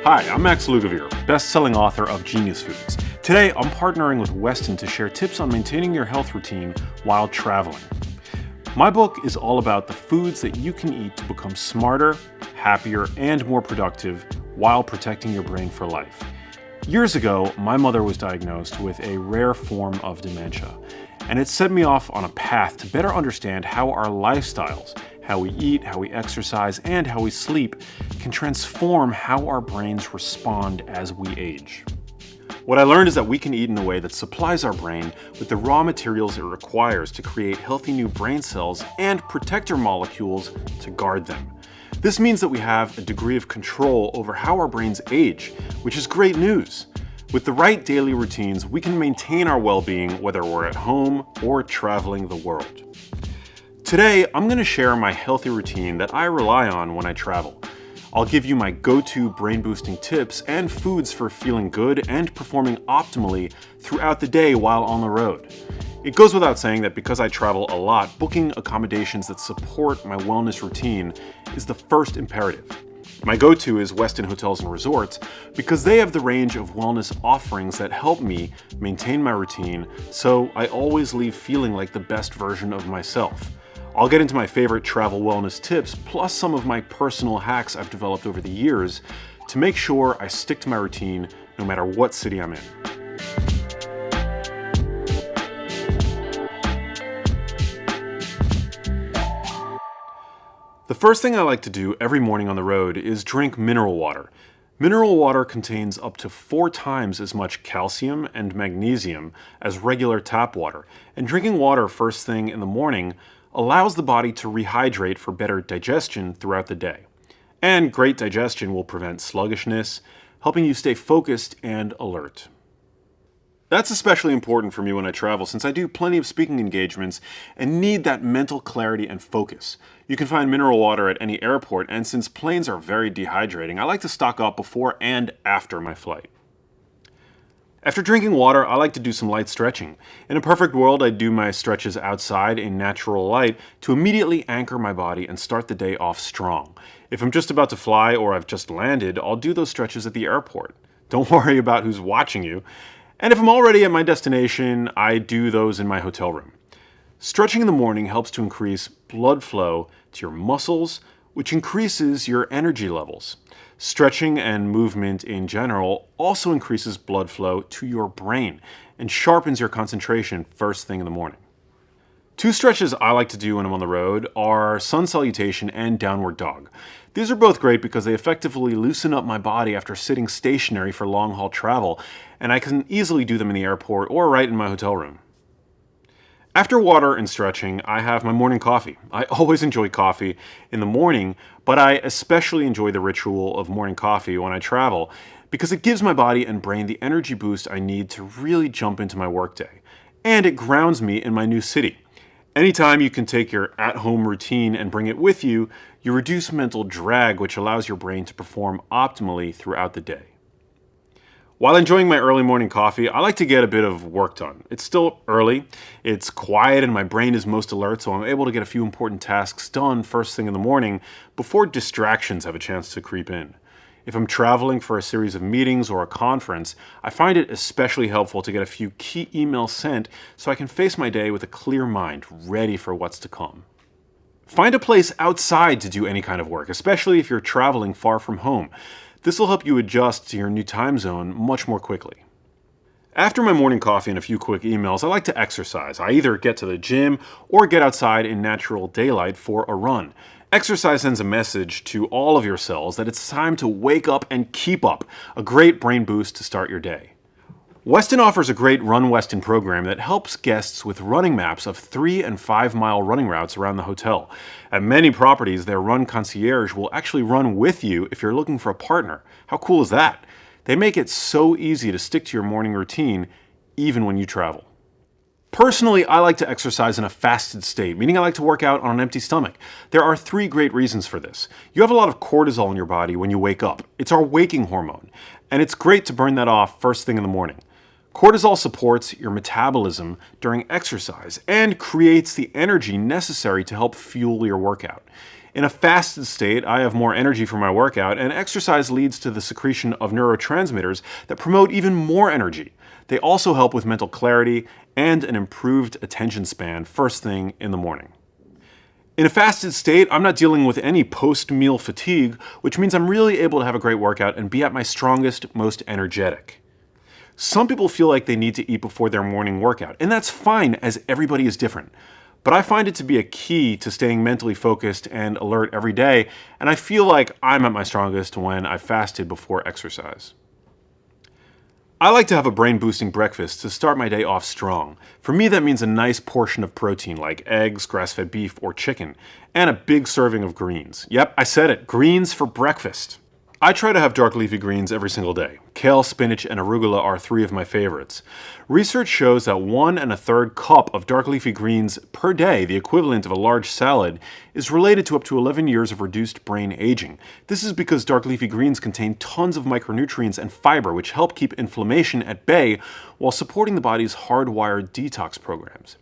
Hi, I'm Max Lugavere, best-selling author of Genius Foods. Today, I'm partnering with Westin to share tips on maintaining your health routine while traveling. My book is all about the foods that you can eat to become smarter, happier, and more productive while protecting your brain for life. Years ago, my mother was diagnosed with a rare form of dementia, and it set me off on a path to better understand how our lifestyles, how we eat, how we exercise, and how we sleep can transform how our brains respond as we age. What I learned is that we can eat in a way that supplies our brain with the raw materials it requires to create healthy new brain cells and protector molecules to guard them. This means that we have a degree of control over how our brains age, which is great news. With the right daily routines, we can maintain our well-being whether we're at home or traveling the world. Today, I'm going to share my healthy routine that I rely on when I travel. I'll give you my go-to brain-boosting tips and foods for feeling good and performing optimally throughout the day while on the road. It goes without saying that because I travel a lot, booking accommodations that support my wellness routine is the first imperative. My go-to is Westin Hotels and Resorts because they have the range of wellness offerings that help me maintain my routine, so I always leave feeling like the best version of myself. I'll get into my favorite travel wellness tips, plus some of my personal hacks I've developed over the years to make sure I stick to my routine no matter what city I'm in. The first thing I like to do every morning on the road is drink mineral water. Mineral water contains up to 4 times as much calcium and magnesium as regular tap water, and drinking water first thing in the morning allows the body to rehydrate for better digestion throughout the day. And great digestion will prevent sluggishness, helping you stay focused and alert. That's especially important for me when I travel, since I do plenty of speaking engagements and need that mental clarity and focus. You can find mineral water at any airport, and since planes are very dehydrating, I like to stock up before and after my flight. After drinking water, I like to do some light stretching. In a perfect world, I'd do my stretches outside in natural light to immediately anchor my body and start the day off strong. If I'm just about to fly or I've just landed, I'll do those stretches at the airport. Don't worry about who's watching you. And if I'm already at my destination, I do those in my hotel room. Stretching in the morning helps to increase blood flow to your muscles, which increases your energy levels. Stretching and movement in general also increases blood flow to your brain and sharpens your concentration first thing in the morning. 2 stretches I like to do when I'm on the road are sun salutation and downward dog. These are both great because they effectively loosen up my body after sitting stationary for long-haul travel, and I can easily do them in the airport or right in my hotel room. After water and stretching, I have my morning coffee. I always enjoy coffee in the morning, but I especially enjoy the ritual of morning coffee when I travel because it gives my body and brain the energy boost I need to really jump into my workday. And it grounds me in my new city. Anytime you can take your at-home routine and bring it with you, you reduce mental drag, which allows your brain to perform optimally throughout the day. While enjoying my early morning coffee, I like to get a bit of work done. It's still early, it's quiet, and my brain is most alert, so I'm able to get a few important tasks done first thing in the morning before distractions have a chance to creep in. If I'm traveling for a series of meetings or a conference, I find it especially helpful to get a few key emails sent so I can face my day with a clear mind, ready for what's to come. Find a place outside to do any kind of work, especially if you're traveling far from home. This will help you adjust to your new time zone much more quickly. After my morning coffee and a few quick emails, I like to exercise. I either get to the gym or get outside in natural daylight for a run. Exercise sends a message to all of your cells that it's time to wake up and keep up, a great brain boost to start your day. Westin offers a great Run Westin program that helps guests with running maps of 3 and 5 mile running routes around the hotel. At many properties, their run concierge will actually run with you if you're looking for a partner. How cool is that? They make it so easy to stick to your morning routine, even when you travel. Personally, I like to exercise in a fasted state, meaning I like to work out on an empty stomach. There are 3 great reasons for this. You have a lot of cortisol in your body when you wake up. It's our waking hormone, and it's great to burn that off first thing in the morning. Cortisol supports your metabolism during exercise and creates the energy necessary to help fuel your workout. In a fasted state, I have more energy for my workout, and exercise leads to the secretion of neurotransmitters that promote even more energy. They also help with mental clarity and an improved attention span first thing in the morning. In a fasted state, I'm not dealing with any post-meal fatigue, which means I'm really able to have a great workout and be at my strongest, most energetic. Some people feel like they need to eat before their morning workout, and that's fine as everybody is different. But I find it to be a key to staying mentally focused and alert every day, and I feel like I'm at my strongest when I've fasted before exercise. I like to have a brain-boosting breakfast to start my day off strong. For me, that means a nice portion of protein like eggs, grass-fed beef, or chicken, and a big serving of greens. Yep, I said it, greens for breakfast. I try to have dark leafy greens every single day. Kale, spinach, and arugula are three of my favorites. Research shows that 1 1/3 cup of dark leafy greens per day, the equivalent of a large salad, is related to up to 11 years of reduced brain aging. This is because dark leafy greens contain tons of micronutrients and fiber, which help keep inflammation at bay while supporting the body's hardwired detox programs.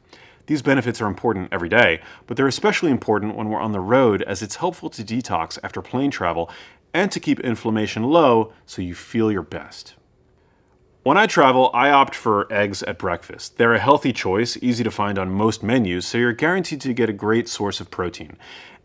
These benefits are important every day, but they're especially important when we're on the road, as it's helpful to detox after plane travel and to keep inflammation low so you feel your best. When I travel, I opt for eggs at breakfast. They're a healthy choice, easy to find on most menus, so you're guaranteed to get a great source of protein.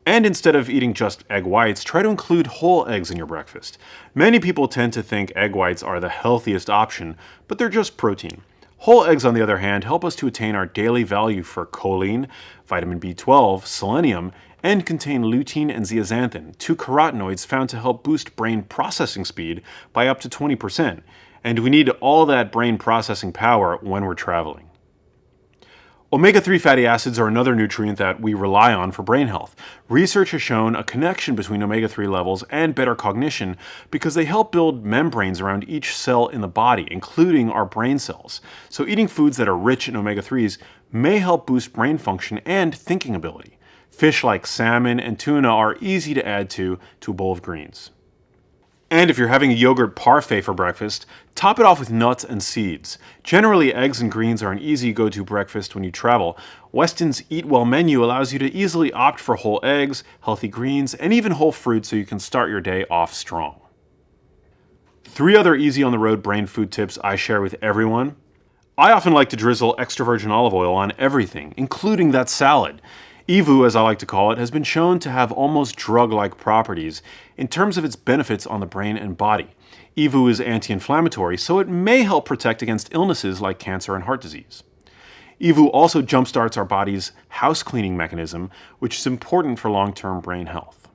And instead of eating just egg whites, try to include whole eggs in your breakfast. Many people tend to think egg whites are the healthiest option, but they're just protein. Whole eggs, on the other hand, help us to attain our daily value for choline, vitamin B12, selenium, and contain lutein and zeaxanthin, two carotenoids found to help boost brain processing speed by up to 20%. And we need all that brain processing power when we're traveling. Omega-3 fatty acids are another nutrient that we rely on for brain health. Research has shown a connection between omega-3 levels and better cognition because they help build membranes around each cell in the body, including our brain cells. So eating foods that are rich in omega-3s may help boost brain function and thinking ability. Fish like salmon and tuna are easy to add to a bowl of greens. And if you're having a yogurt parfait for breakfast, top it off with nuts and seeds. Generally, eggs and greens are an easy go-to breakfast when you travel. Westin's Eat Well menu allows you to easily opt for whole eggs, healthy greens, and even whole fruit so you can start your day off strong. 3 other easy on-the-road brain food tips I share with everyone. I often like to drizzle extra virgin olive oil on everything, including that salad. EVU, as I like to call it, has been shown to have almost drug-like properties in terms of its benefits on the brain and body. EVU is anti-inflammatory, so it may help protect against illnesses like cancer and heart disease. EVU also jumpstarts our body's house cleaning mechanism, which is important for long-term brain health.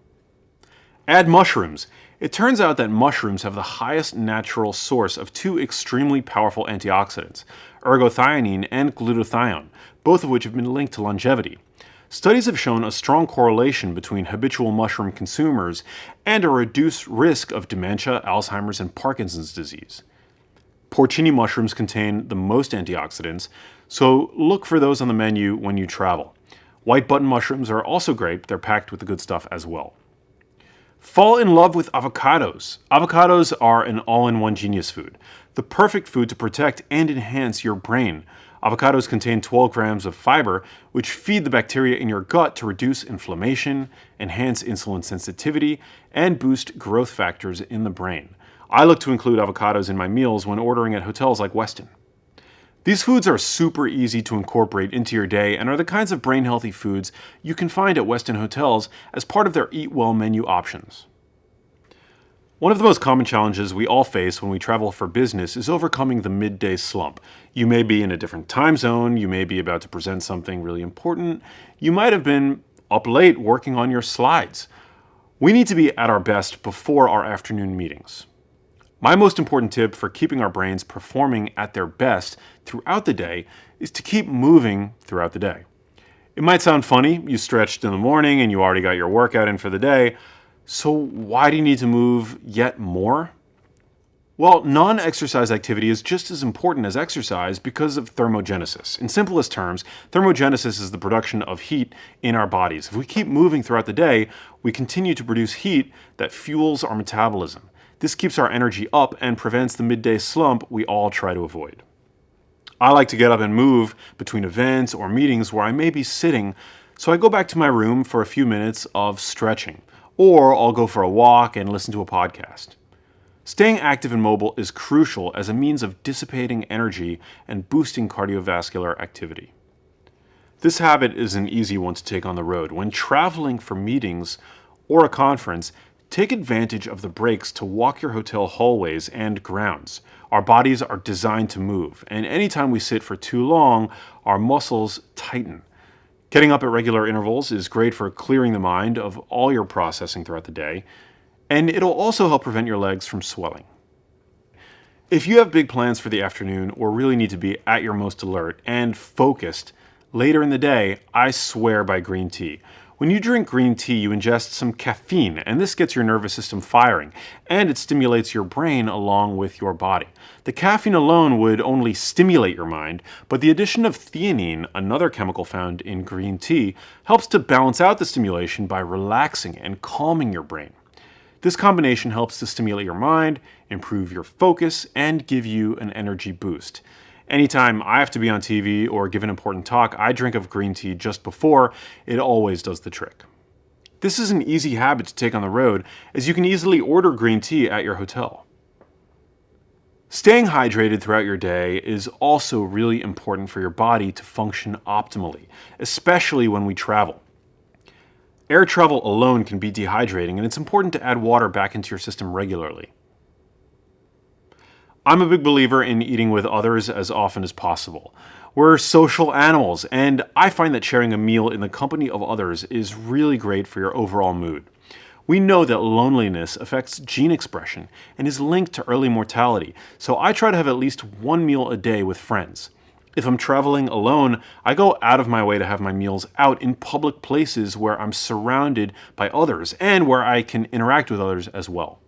Add mushrooms. It turns out that mushrooms have the highest natural source of 2 extremely powerful antioxidants, ergothioneine and glutathione, both of which have been linked to longevity. Studies have shown a strong correlation between habitual mushroom consumers and a reduced risk of dementia, Alzheimer's, and Parkinson's disease. Porcini mushrooms contain the most antioxidants, so look for those on the menu when you travel. White button mushrooms are also great, they're packed with the good stuff as well. Fall in love with avocados. Avocados are an all-in-one genius food, the perfect food to protect and enhance your brain. Avocados contain 12 grams of fiber, which feed the bacteria in your gut to reduce inflammation, enhance insulin sensitivity, and boost growth factors in the brain. I look to include avocados in my meals when ordering at hotels like Westin. These foods are super easy to incorporate into your day and are the kinds of brain-healthy foods you can find at Westin hotels as part of their Eat Well menu options. One of the most common challenges we all face when we travel for business is overcoming the midday slump. You may be in a different time zone, you may be about to present something really important, you might have been up late working on your slides. We need to be at our best before our afternoon meetings. My most important tip for keeping our brains performing at their best throughout the day is to keep moving throughout the day. It might sound funny, you stretched in the morning and you already got your workout in for the day, so why do you need to move yet more? Well, non-exercise activity is just as important as exercise because of thermogenesis. In simplest terms, thermogenesis is the production of heat in our bodies. If we keep moving throughout the day, we continue to produce heat that fuels our metabolism. This keeps our energy up and prevents the midday slump we all try to avoid. I like to get up and move between events or meetings where I may be sitting, so I go back to my room for a few minutes of stretching, or I'll go for a walk and listen to a podcast. Staying active and mobile is crucial as a means of dissipating energy and boosting cardiovascular activity. This habit is an easy one to take on the road. When traveling for meetings or a conference, take advantage of the breaks to walk your hotel hallways and grounds. Our bodies are designed to move, and anytime we sit for too long, our muscles tighten. Getting up at regular intervals is great for clearing the mind of all your processing throughout the day, and it'll also help prevent your legs from swelling. If you have big plans for the afternoon or really need to be at your most alert and focused later in the day, I swear by green tea. When you drink green tea, you ingest some caffeine, and this gets your nervous system firing, and it stimulates your brain along with your body. The caffeine alone would only stimulate your mind, but the addition of theanine, another chemical found in green tea, helps to balance out the stimulation by relaxing and calming your brain. This combination helps to stimulate your mind, improve your focus, and give you an energy boost. Anytime I have to be on TV or give an important talk, I drink of green tea just before. It always does the trick. This is an easy habit to take on the road, as you can easily order green tea at your hotel. Staying hydrated throughout your day is also really important for your body to function optimally, especially when we travel. Air travel alone can be dehydrating, and it's important to add water back into your system regularly. I'm a big believer in eating with others as often as possible. We're social animals, and I find that sharing a meal in the company of others is really great for your overall mood. We know that loneliness affects gene expression and is linked to early mortality, so I try to have at least one meal a day with friends. If I'm traveling alone, I go out of my way to have my meals out in public places where I'm surrounded by others and where I can interact with others as well.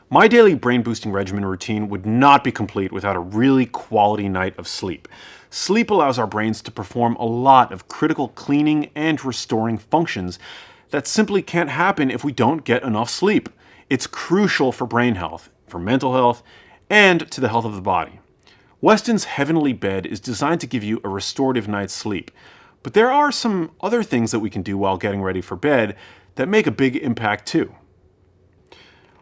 My daily brain-boosting regimen routine would not be complete without a really quality night of sleep. Sleep allows our brains to perform a lot of critical cleaning and restoring functions that simply can't happen if we don't get enough sleep. It's crucial for brain health, for mental health, and to the health of the body. Westin's Heavenly Bed is designed to give you a restorative night's sleep, but there are some other things that we can do while getting ready for bed that make a big impact too.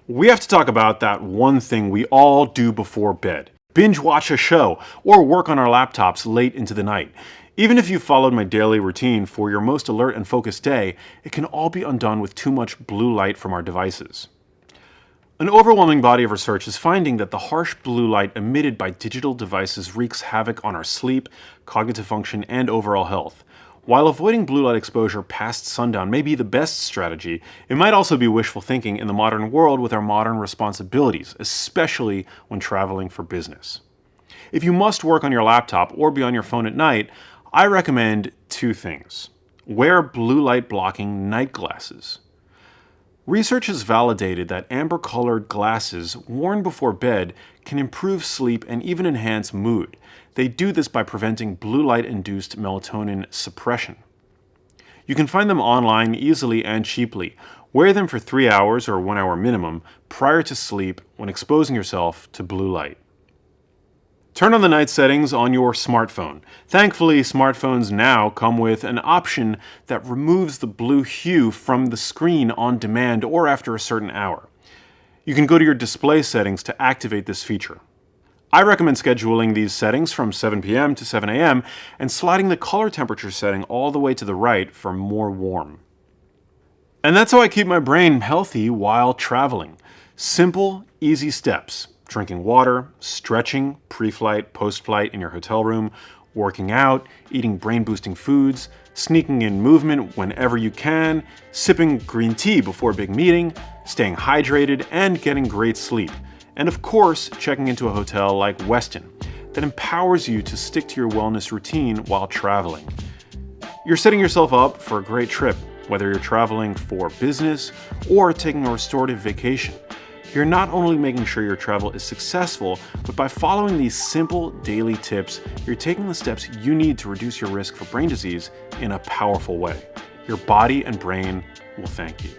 We have to talk about that one thing we all do before bed. Binge watch a show or work on our laptops late into the night. Even if you followed my daily routine for your most alert and focused day, it can all be undone with too much blue light from our devices. An overwhelming body of research is finding that the harsh blue light emitted by digital devices wreaks havoc on our sleep, cognitive function, and overall health. While avoiding blue light exposure past sundown may be the best strategy, it might also be wishful thinking in the modern world with our modern responsibilities, especially when traveling for business. If you must work on your laptop or be on your phone at night, I recommend two things. Wear blue light blocking night glasses. Research has validated that amber-colored glasses worn before bed can improve sleep and even enhance mood. They do this by preventing blue light-induced melatonin suppression. You can find them online easily and cheaply. Wear them for 3 hours or 1 hour minimum prior to sleep when exposing yourself to blue light. Turn on the night settings on your smartphone. Thankfully, smartphones now come with an option that removes the blue hue from the screen on demand or after a certain hour. You can go to your display settings to activate this feature. I recommend scheduling these settings from 7 p.m. to 7 a.m. and sliding the color temperature setting all the way to the right for more warm. And that's how I keep my brain healthy while traveling. Simple, easy steps. Drinking water, stretching, pre-flight, post-flight in your hotel room, working out, eating brain-boosting foods, sneaking in movement whenever you can, sipping green tea before a big meeting, staying hydrated, and getting great sleep. And of course, checking into a hotel like Westin that empowers you to stick to your wellness routine while traveling. You're setting yourself up for a great trip, whether you're traveling for business or taking a restorative vacation. You're not only making sure your travel is successful, but by following these simple daily tips, you're taking the steps you need to reduce your risk for brain disease in a powerful way. Your body and brain will thank you.